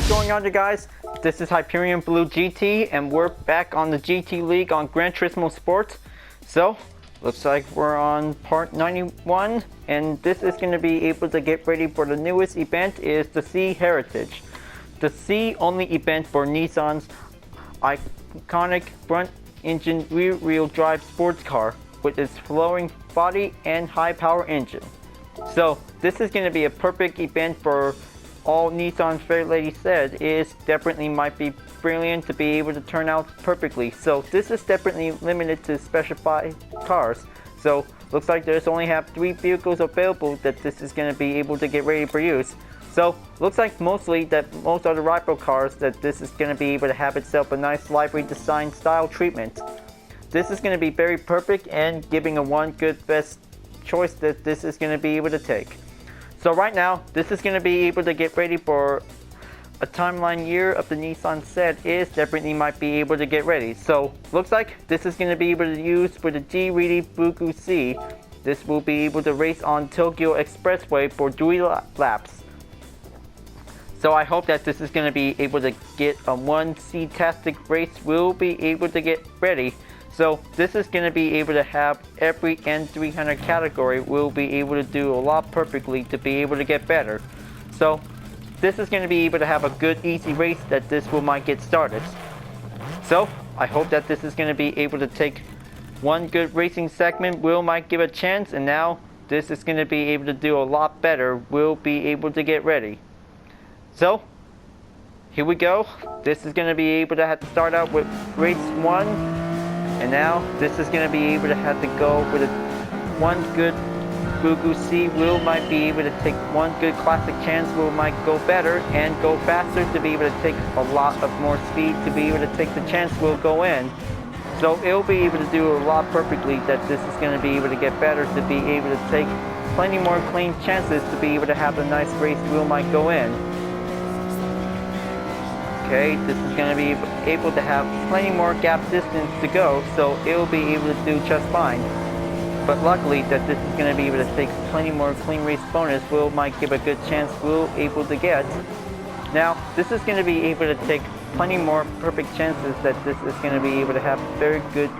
going on, you guys? This is Hyperion-Blue-GT, and we're back on the GT League on Gran Turismo Sports. So, looks like we're on part 91, and this is going to be able to get ready for the newest event, is the C Heritage. The C only event for Nissan's iconic front engine rear wheel drive sports car with its flowing body and high power engine. So this is going to be a perfect event for all Nissan Fairlady Z. Is definitely might be brilliant to be able to turn out perfectly. So this is definitely limited to specified cars. So looks like there's only have 3 vehicles available that this is going to be able to get ready for use. So looks like mostly that most of the rival cars that this is going to be able to have itself a nice livery design style treatment. This is going to be very perfect and giving a one good best choice that this is going to be able to take. So right now this is going to be able to get ready for a timeline year of the Nissan Z. Is definitely might be able to get ready. So looks like this is going to be able to use for the Hyperion-Blue-GT Z. This will be able to race on Tokyo Expressway for 3 laps. So I hope that this is going to be able to get a 1C-tastic race. Will be able to get ready. So this is going to be able to have every N300 category will be able to do a lot perfectly to be able to get better. So this is going to be able to have a good easy race that this will might get started. So I hope that this is going to be able to take one good racing segment. Will might give a chance, and now this is going to be able to do a lot better. Will be able to get ready. So here we go. This is going to be able to have to start out with race 1. And now this is going to be able to have to go with one good Blue-GT Z. Will might be able to take one good classic chance. Will might go better and go faster to be able to take a lot of more speed to be able to take the chance. Will go in. So it'll be able to do a lot perfectly that this is going to be able to get better to be able to take plenty more clean chances to be able to have a nice race. Will might go in. Okay, this is going to be able to have plenty more gap distance to go, so it will be able to do just fine. But luckily that this is going to be able to take plenty more clean race bonus. Will might give a good chance. Will able to get. Now this is going to be able to take plenty more perfect chances that this is going to be able to have very good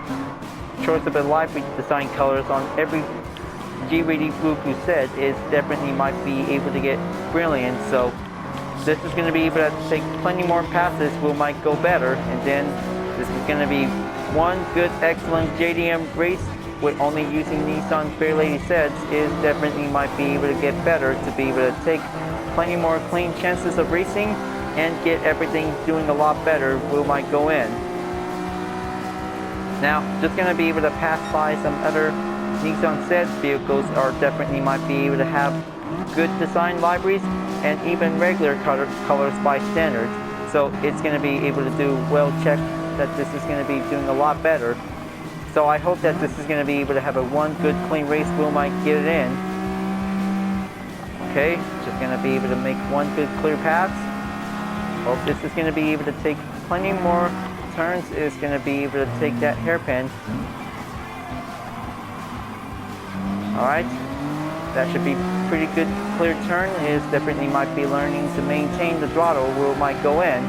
choice of a livery design colors on every Hyperion-Blue-GT Z. Is definitely might be able to get brilliant. So this is going to be able to take plenty more passes. Will might go better, and then this is going to be one good excellent JDM race with only using Nissan Fairlady Z. Is definitely might be able to get better to be able to take plenty more clean chances of racing and get everything doing a lot better. Will might go in. Now just going to be able to pass by some other Nissan Z vehicles are definitely might be able to have good design libraries and even regular colors by standard. So it's going to be able to do well checked that this is going to be doing a lot better. So I hope that this is going to be able to have a one good clean race. Will might get it in. Okay, just going to be able to make one good clear pass. Hope this is going to be able to take plenty more turns. Is going to be able to take that hairpin. Alright, that should be pretty good clear turn. Is definitely might be learning to maintain the throttle. Will might go in.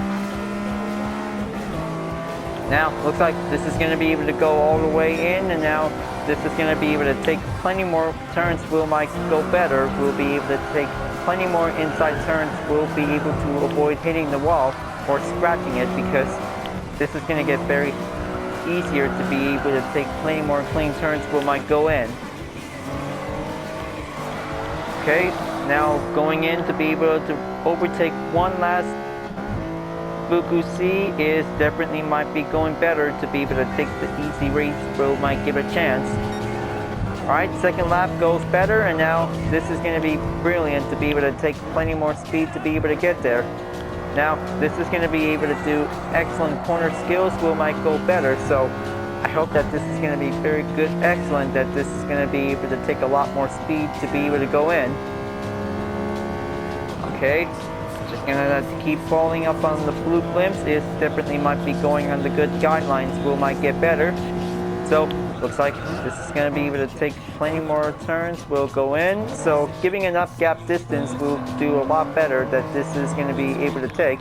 Now looks like this is going to be able to go all the way in, and now this is going to be able to take plenty more turns. Will might go better. Will be able to take plenty more inside turns. Will be able to avoid hitting the wall or scratching it, because this is going to get very easier to be able to take plenty more clean turns. Will might go in. Okay, now going in to be able to overtake one last Blue-GT Z. Is definitely might be going better to be able to take the easy race. Will might give a chance. Alright, second lap goes better, and now this is going to be brilliant to be able to take plenty more speed to be able to get there. Now this is going to be able to do excellent corner skills. Will might go better. So I hope that this is going to be very good, excellent, that this is going to be able to take a lot more speed to be able to go in. Okay, just going to keep following up on the blue glimpse. Is definitely might be going on the good guidelines. Will might get better. So looks like this is going to be able to take plenty more turns. Will go in. So giving enough gap distance will do a lot better that this is going to be able to take.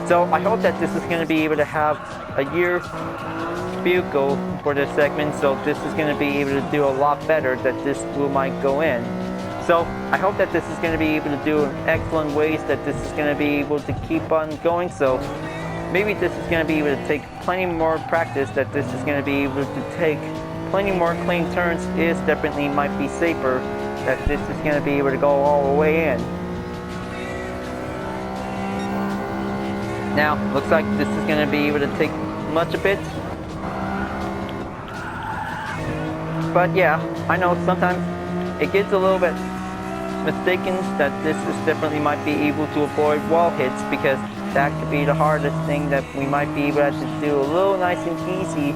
So I hope that this is going to be able to have a year vehicle for this segment, so this is going to be able to do a lot better that this wheel might go in. So I hope that this is going to be able to do in excellent ways, that this is going to be able to keep on going. So maybe this is going to be able to take plenty more practice, that this is going to be able to take plenty more clean turns, is definitely might be safer, that this is going to be able to go all the way in. Now, looks like this is going to be able to take much of it. But yeah, I know sometimes it gets a little bit mistaken that this is definitely might be able to avoid wall hits, because that could be the hardest thing that we might be able to do a little nice and easy,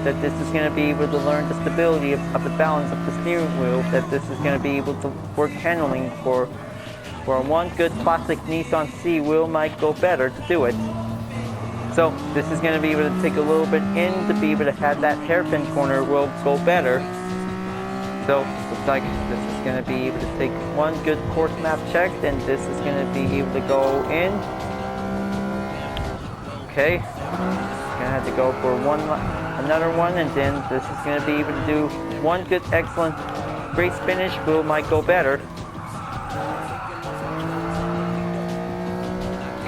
that this is going to be able to learn the stability of the balance of the steering wheel, that this is going to be able to work handling for one good classic Nissan C wheel might go better to do it. So this is going to be able to take a little bit in to be able to have that hairpin corner will go better. So looks like this is going to be able to take one good course map check, and this is going to be able to go in. Okay, going to have to go for another one, and then this is going to be able to do one good excellent race finish wheel might go better.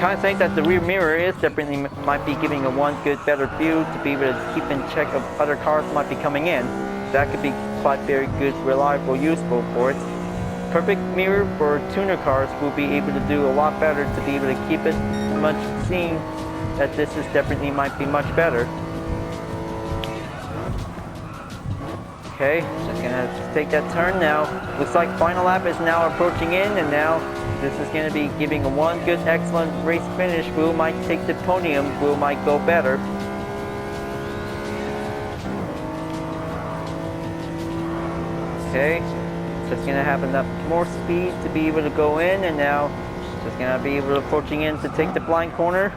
Kind of think that the rear mirror is definitely might be giving a one good better view to be able to keep in check of other cars might be coming in. That could be quite very good, reliable, useful for it. Perfect mirror for tuner cars will be able to do a lot better to be able to keep it much seen, that this is definitely might be much better. Okay, just gonna take that turn now. Looks like final lap is now approaching in, and now this is going to be giving a one good excellent race finish. Who might take the podium, who might go better. Okay, just going to have enough more speed to be able to go in, and now just going to be able to approaching in to take the blind corner.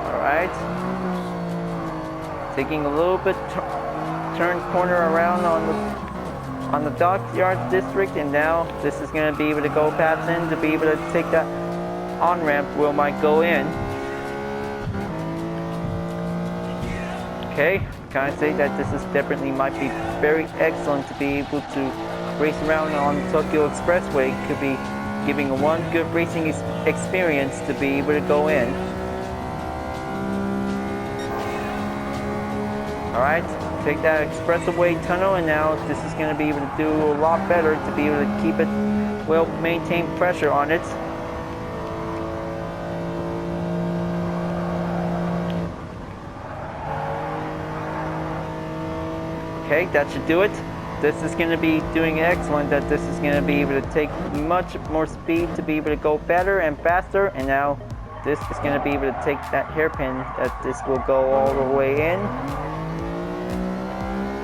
Alright, taking a little bit turn corner around on the dockyard district, and now this is going to be able to go past in to be able to take that on-ramp wheel might go in. Okay, kind of say that this is definitely might be very excellent to be able to race around on Tokyo Expressway. Could be giving a one good racing experience to be able to go in. Alright, take that expressway tunnel, and now this is going to be able to do a lot better to be able to keep it well maintain pressure on it. Okay, that should do it. This is going to be doing excellent, that this is going to be able to take much more speed to be able to go better and faster, and now this is going to be able to take that hairpin, that this will go all the way in.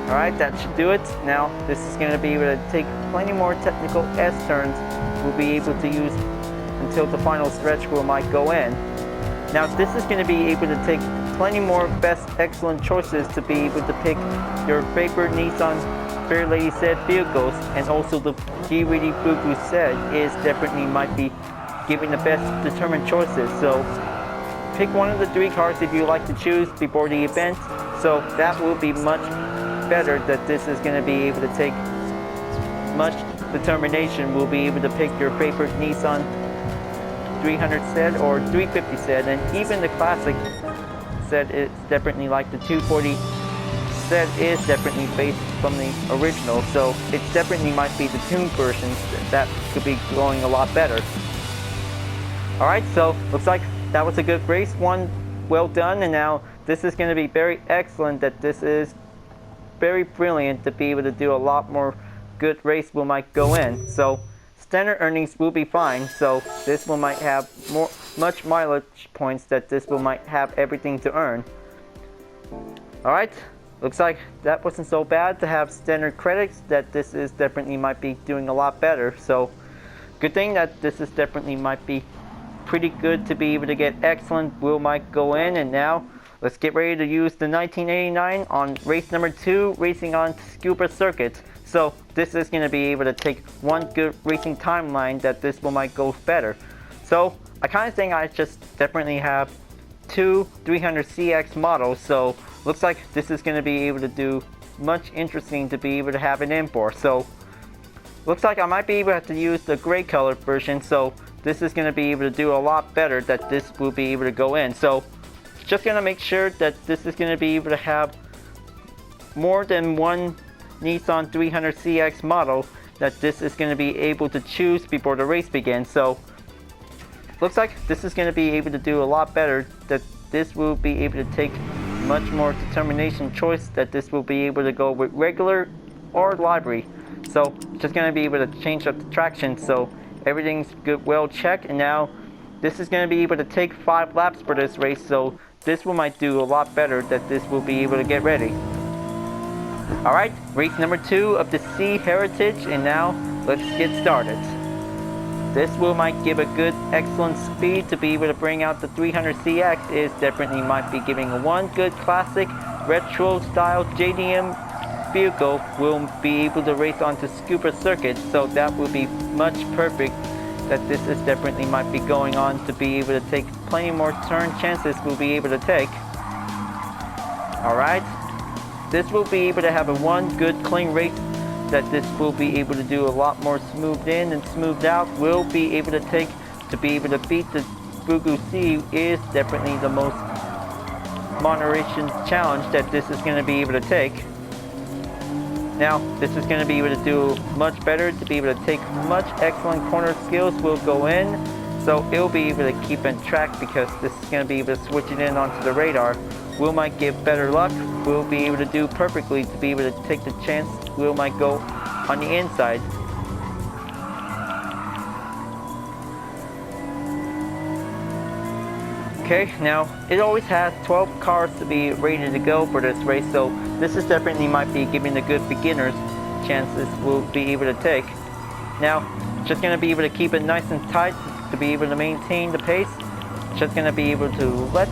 Alright, that should do it. Now this is going to be able to take plenty more technical S-turns we'll be able to use until the final stretch wheel might go in. Now this is going to be able to take plenty more best excellent choices to be able to pick your favorite Nissan Fairlady Z vehicles, and also the Hyperion-Blue-GT Z is definitely might be giving the best determined choices. So pick one of the three cars if you like to choose before the event. So that will be much better, that this is going to be able to take much determination. We'll be able to pick your favorite Nissan 300 Z or 350 Z, and even the classic Z is definitely like the 240 Z is definitely based from the original, so it definitely might be the tuned versions that could be going a lot better. Alright, so looks like that was a good race, one well done, and now this is going to be very excellent, that this is very brilliant to be able to do a lot more good race will might go in. So standard earnings will be fine, so this will might have much mileage points, that this will might have everything to earn. Alright, looks like that wasn't so bad to have standard credits, that this is definitely might be doing a lot better. So good thing that this is definitely might be pretty good to be able to get excellent will might go in. And now let's get ready to use the 1989 on race number 2, racing on Scuba Circuit. So this is going to be able to take one good racing timeline, that this will might go better. So I kind of think I just definitely have two 300CX models, so looks like this is going to be able to do much interesting to be able to have an import. So looks like I might be able to have to use the gray color version, so this is going to be able to do a lot better that this will be able to go in. So just going to make sure that this is going to be able to have more than one Nissan 300CX model that this is going to be able to choose before the race begins. So looks like this is going to be able to do a lot better, that this will be able to take much more determination choice, that this will be able to go with regular or livery. So just going to be able to change up the traction, so everything's good, well checked. And now this is going to be able to take 5 laps for this race, so this will might do a lot better, that this will be able to get ready. Alright, race number 2 of the C Heritage, and now let's get started. This will might give a good excellent speed to be able to bring out the 300CX. Is definitely might be giving one good classic retro style JDM vehicle, will be able to race onto scooper circuits, so that will be much perfect, that this is definitely might be going on to be able to take plenty more turn chances we'll be able to take. Alright, this will be able to have a one good clean race, that this will be able to do a lot more smoothed in and smoothed out, will be able to take to be able to beat the Bugu C. Is definitely the most moderation challenge that this is going to be able to take. Now this is going to be able to do much better, to be able to take much excellent corner skills will go in, so it'll be able to keep in track, because this is going to be able to switch it in onto the radar. Will might give better luck, will be able to do perfectly to be able to take the chance. Will might go on the inside. Okay, now it always has 12 cars to be ready to go for this race, so this is definitely might be giving the good beginners chances will be able to take. Now, just going to be able to keep it nice and tight to be able to maintain the pace. Just going to be able to let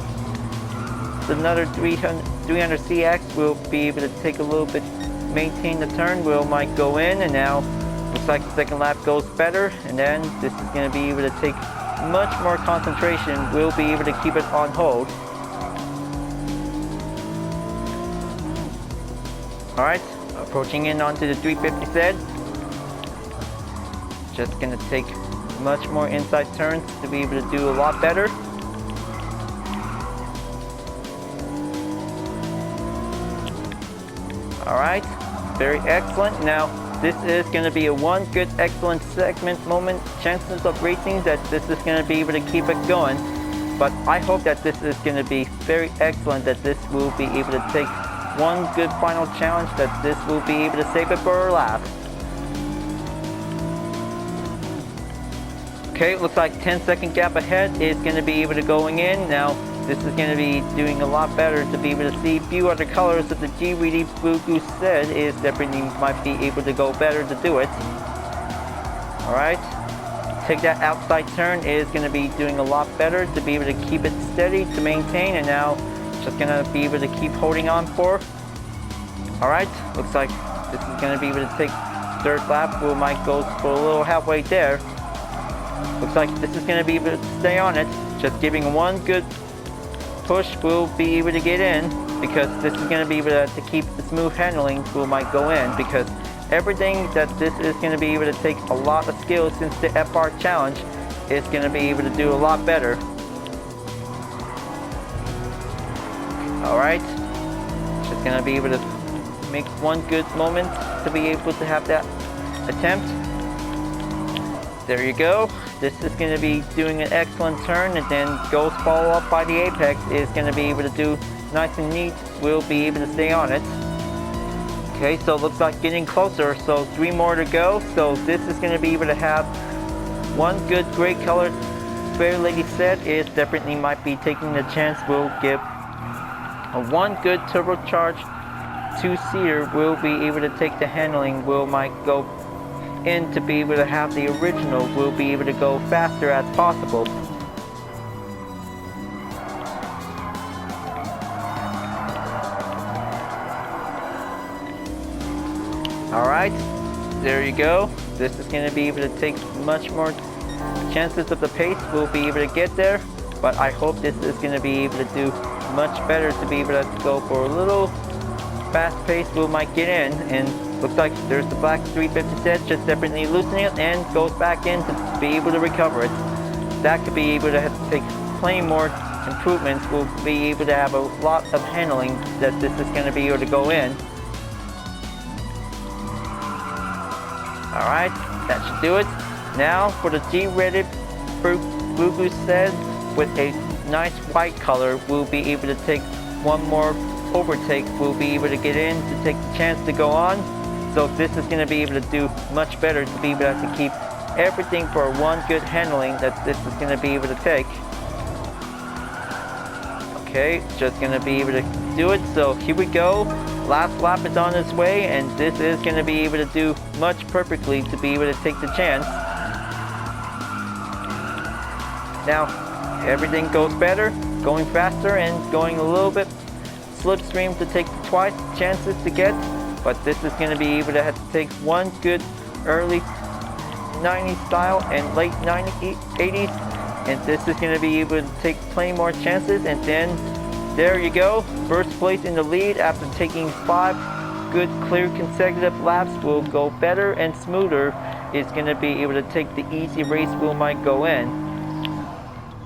another 300CX will be able to take a little bit, maintain the turn. Will might go in, and now looks like the second lap goes better, and then this is going to be able to take much more concentration. Will be able to keep it on hold. Alright, approaching in onto the 350Z. Just going to take much more inside turns to be able to do a lot better. Alright, very excellent. Now this is going to be a one good excellent segment moment chances of racing, that this is going to be able to keep it going. But I hope that this is going to be very excellent, that this will be able to take one good final challenge, that this will be able to save it for a lap. Okay, looks like 10-second gap ahead is going to be able to going in. Now this is going to be doing a lot better to be able to see a few other colors that the GWD Bugu said is definitely might be able to go better to do it. Alright, take that outside turn is going to be doing a lot better to be able to keep it steady, to maintain, and now just going to be able to keep holding on for. Alright, looks like this is going to be able to take third lap. We might go for a little halfway there. Looks like this is going to be able to stay on it, just giving one good push will be able to get in, because this is going to be able to keep the smooth handling. Will might go in, because everything that this is going to be able to take a lot of skills, since the FR challenge is going to be able to do a lot better. Alright, just going to be able to make one good moment to be able to have that attempt. There you go. This is going to be doing an excellent turn, and then goes follow up by the apex. Is going to be able to do nice and neat. Will be able to stay on it. Okay, so it looks like getting closer. So 3 more to go. So this is going to be able to have one good gray colored Fairlady Z. Is definitely might be taking the chance. Will give a one good turbocharged 2-seater. Will be able to take the handling. Will might go in to be able to have the original. Will be able to go faster as possible. Alright, there you go. This is going to be able to take much more chances of the pace will be able to get there, but I hope this is going to be able to do much better to be able to go for a little fast pace. We might get in, and looks like there's the black 350 set just definitely loosening it and goes back in to be able to recover it. That could be able to have to take plenty more improvements. We'll be able to have a lot of handling that this is going to be able to go in. Alright, that should do it. Now for the G-rated Blue set with a nice white color, we'll be able to take one more overtake. We'll be able to get in to take the chance to go on. So this is going to be able to do much better to be able to keep everything for one good handling that this is going to be able to take. Okay, just going to be able to do it. So here we go. Last lap is on its way, and this is going to be able to do much perfectly to be able to take the chance. Now, everything goes better, going faster and going a little bit slipstream to take twice chances to get, but this is going to be able to have to take one good early 90s style and late 80s, and this is going to be able to take plenty more chances, and then there you go, first place in the lead after taking 5 good clear consecutive laps. Will go better and smoother. It's going to be able to take the easy race wheel might go in.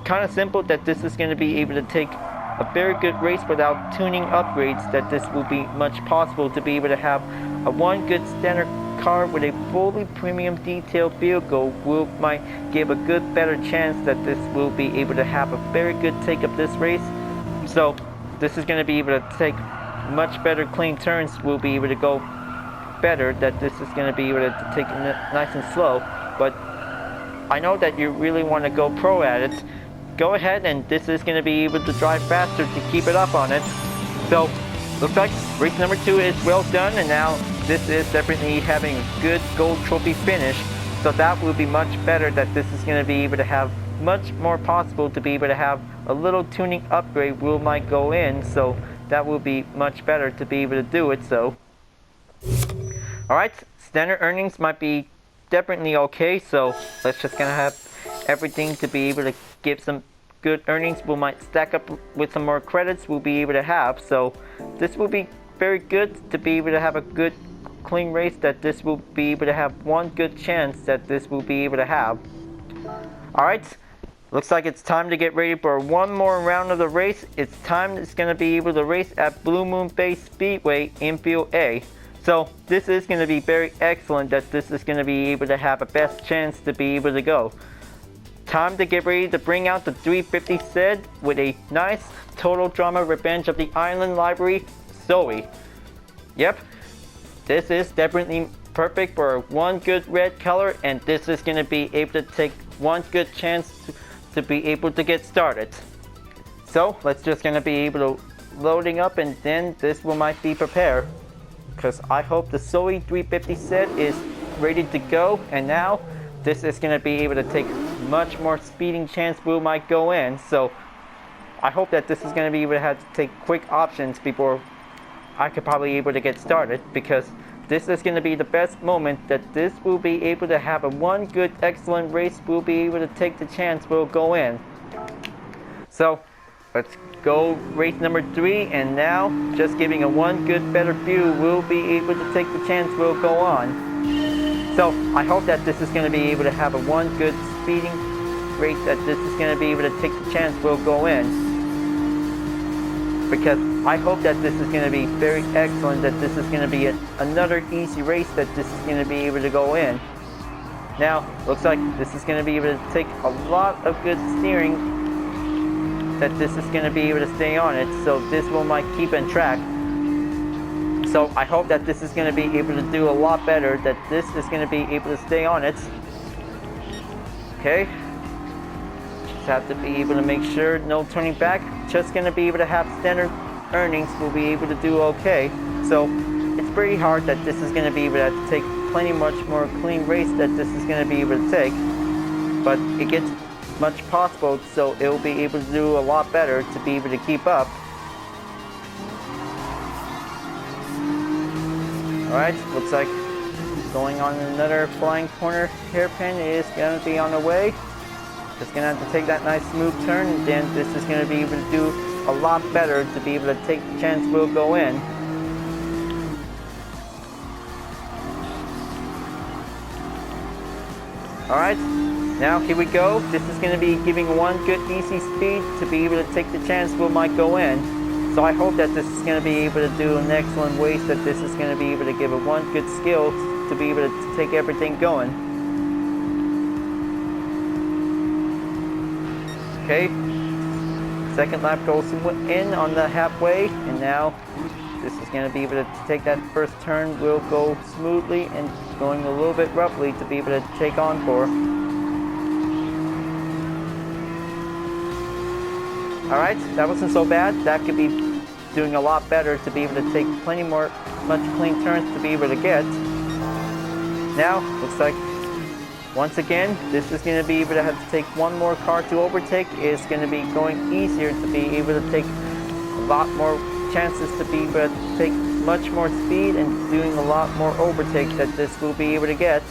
Kind of simple that this is going to be able to take a very good race without tuning upgrades, that this will be much possible to be able to have a one good standard car with a fully premium detailed vehicle might give a good better chance that this will be able to have a very good take of this race. So this is going to be able to take much better clean turns. We'll be able to go better, that this is going to be able to take it nice and slow. But I know that you really want to go pro at it. Go ahead, and this is going to be able to drive faster to keep it up on it. So looks like race number 2 is well done, and now this is definitely having a good gold trophy finish. So that will be much better, that this is going to be able to have much more possible to be able to have a little tuning upgrade will might go in, so that will be much better to be able to do it. So alright, standard earnings might be definitely okay, so let's just gonna have everything to be able to give some good earnings. We might stack up with some more credits we'll be able to have, so this will be very good to be able to have a good clean race, that this will be able to have one good chance that this will be able to have. Alright, looks like it's time to get ready for one more round of the race. It's going to be able to race at Blue Moon Bay Speedway in Field A. So this is going to be very excellent, that this is going to be able to have a best chance to be able to go. Time to get ready to bring out the 350 set with a nice Total Drama Revenge of the Island livery, Zoe. Yep, this is definitely perfect for one good red color, and this is going to be able to take one good chance to be able to get started. So let's just going to be able to loading up, and then this will might be prepared, because I hope the Zoe 350 set is ready to go, and now this is going to be able to take much more speeding chance we might go in. So I hope that this is going to be able to have to take quick options before I could probably able to get started, because this is going to be the best moment that this will be able to have a one good excellent race. We'll be able to take the chance we'll go in. So let's go race number 3, and now just giving a one good better view, we'll be able to take the chance we'll go on. So I hope that this is going to be able to have a one good speeding race, that this is going to be able to take the chance we'll go in, because I hope that this is going to be very excellent, that this is going to be another easy race, that this is going to be able to go in. Now looks like this is going to be able to take a lot of good steering, that this is going to be able to stay on it, so this will might keep in track. So I hope that this is going to be able to do a lot better, that this is going to be able to stay on it. Okay, just have to be able to make sure no turning back. Just going to be able to have standard earnings, will be able to do okay. So it's pretty hard that this is going to be able to take plenty much more clean race, that this is going to be able to take, but it gets much possible, so it will be able to do a lot better to be able to keep up. Alright, looks like going on another flying corner hairpin is going to be on the way. Just gonna have to take that nice smooth turn, and then this is gonna be able to do a lot better to be able to take the chance we'll go in. Alright, now here we go. This is gonna be giving one good easy speed to be able to take the chance we might go in. So I hope that this is gonna be able to do an excellent waste, that this is gonna be able to give it one good skill to be able to take everything going. Okay, second lap goes in on the halfway, and now this is going to be able to take that first turn. Will go smoothly and going a little bit roughly to be able to take on for. Alright, that wasn't so bad. That could be doing a lot better to be able to take much clean turns to be able to get. Now, looks like once again, this is going to be able to have to take one more car to overtake. It's going to be going easier to be able to take a lot more chances to be able to take much more speed and doing a lot more overtakes that this will be able to get.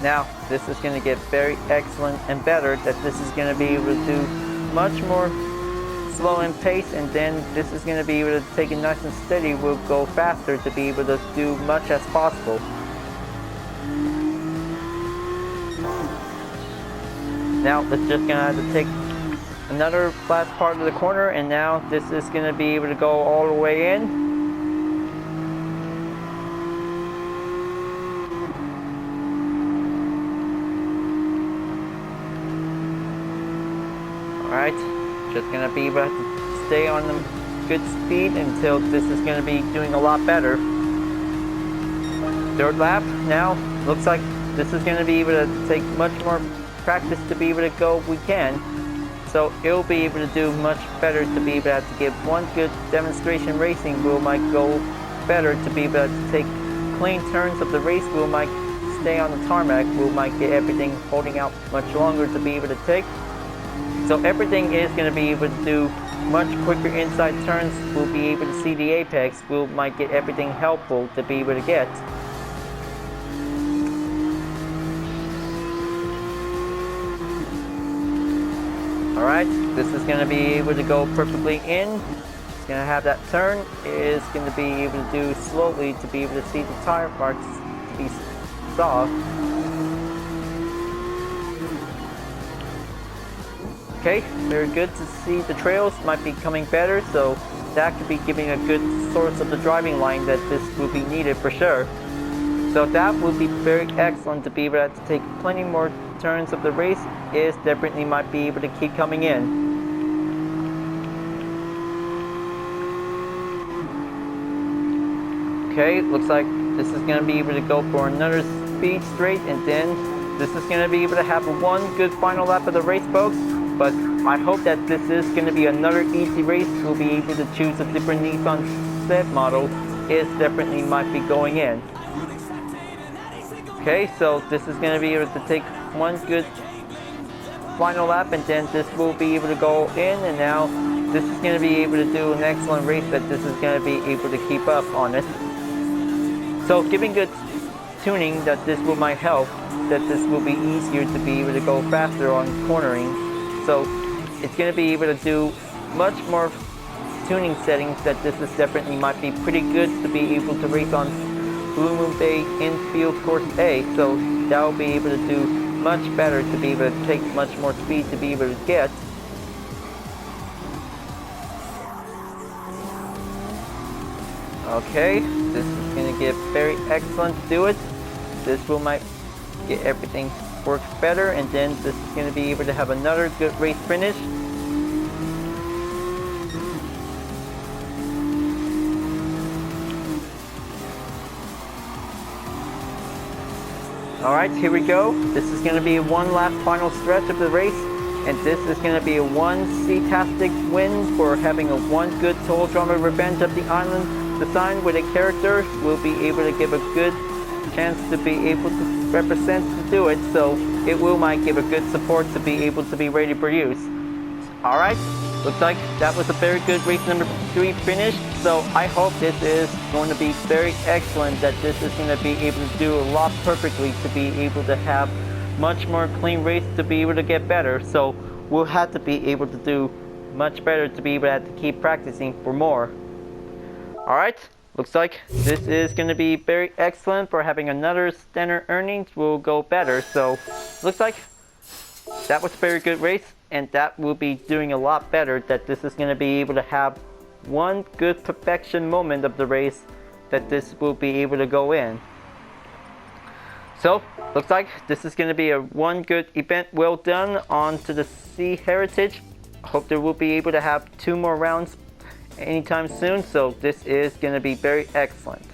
Now, this is going to get very excellent and better, that this is going to be able to do much more slow in pace, and then this is going to be able to take it nice and steady. We'll go faster to be able to do much as possible. Now, it's just going to have to take another last part of the corner, and now this is going to be able to go all the way in. Alright, just going to be able to stay on the good speed until this is going to be doing a lot better. Third lap, now looks like this is going to be able to take much more practice to be able to go we can. So it'll be able to do much better to be able to have to give one good demonstration racing. We might go better to be able to take clean turns of the race. We might stay on the tarmac. We might get everything holding out much longer to be able to take. So everything is going to be able to do much quicker inside turns. We'll be able to see the apex. We might get everything helpful to be able to get. Alright, this is going to be able to go perfectly in. It's going to have that turn. It's going to be able to do slowly to be able to see the tire marks to be soft. Okay, very good to see the trails might be coming better, so that could be giving a good source of the driving line that this will be needed for sure. So that will be very excellent to be able to take plenty more turns of the race. Is definitely might be able to keep coming in. Okay, looks like this is going to be able to go for another speed straight, and then this is going to be able to have one good final lap of the race, folks. But I hope that this is going to be another easy race. We'll be able to choose a different Nissan set model. Is definitely might be going in. Okay, so this is going to be able to take one good final lap, and then this will be able to go in, and now this is going to be able to do an excellent race that this is going to be able to keep up on it. So giving good tuning that this will might help, that this will be easier to be able to go faster on cornering. So it's going to be able to do much more tuning settings that this is definitely might be pretty good to be able to race on Blue Moon Bay Infield Course A. So that will be able to do much better to be able to take much more speed to be able to get. Okay, this is going to get very excellent to do it. This will might get everything works better, and then this is going to be able to have another good race finish. Alright, here we go. This is going to be one last final stretch of the race, and this is going to be a one C-tastic win for having a one good Total Drama Revenge of the Island design with a character. We'll be able to give a good chance to be able to represent to do it, so it will might give a good support to be able to be ready for use. Alright, looks like that was a very good race number 3 finish, so I hope this is going to be very excellent, that this is going to be able to do a lot perfectly to be able to have much more clean race to be able to get better. So we'll have to be able to do much better to be able to have to keep practicing for more. Alright, looks like this is going to be very excellent for having another standard earnings will go better. So looks like that was a very good race, and that will be doing a lot better, that this is going to be able to have one good perfection moment of the race that this will be able to go in. So looks like this is going to be a one good event well done on to the C Heritage. Hope there will be able to have 2 more rounds anytime soon, so this is going to be very excellent.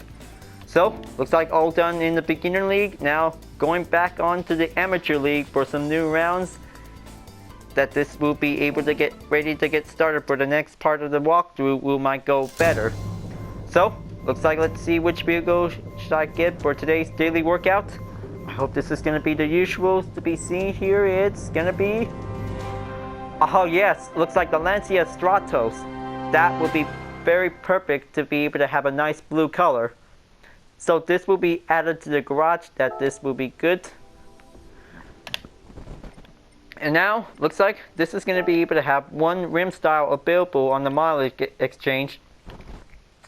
So looks like all done in the beginner league. Now going back on to the amateur league for some new rounds, that this will be able to get ready to get started for the next part of the walkthrough will might go better. So looks like, let's see which vehicle should I get for today's daily workout. I hope this is going to be the usuals to be seen here. It's going to be, oh yes, looks like the Lancia Stratos. That would be very perfect to be able to have a nice blue color. So this will be added to the garage, that this will be good. And now looks like this is going to be able to have one rim style available on the mileage exchange.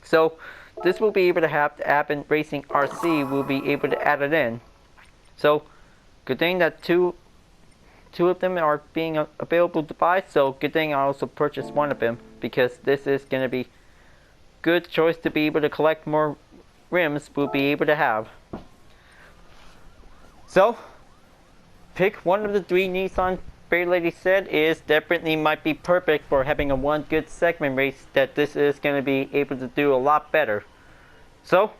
So this will be able to have the Appen Racing RC will be able to add it in. So good thing that two of them are being available to buy. So good thing I also purchased one of them, because this is going to be good choice to be able to collect more rims we'll be able to have. So pick one of the 3 Nissan Fairlady Z is definitely might be perfect for having a one good segment race, that this is going to be able to do a lot better. So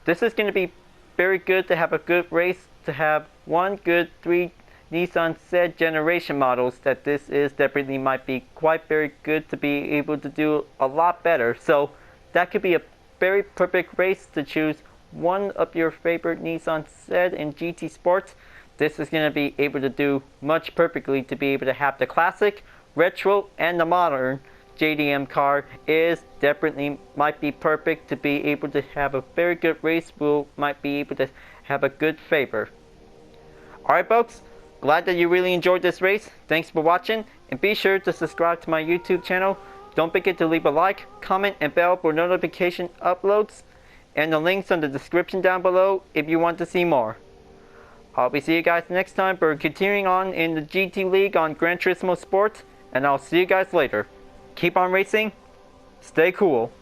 this is going to be very good to have a good race, to have one good 3 Nissan Z generation models, that this is definitely might be quite very good to be able to do a lot better. So that could be a very perfect race to choose one of your favorite Nissan Z in GT Sports. This is going to be able to do much perfectly to be able to have the classic, retro, and the modern JDM car is definitely might be perfect to be able to have a very good race. Will might be able to have a good favor. Alright folks, glad that you really enjoyed this race. Thanks for watching, and be sure to subscribe to my YouTube channel. Don't forget to leave a like, comment, and bell for notification uploads, and the links in the description down below if you want to see more. I'll be seeing you guys next time for continuing on in the GT League on Gran Turismo Sports, and I'll see you guys later. Keep on racing, stay cool.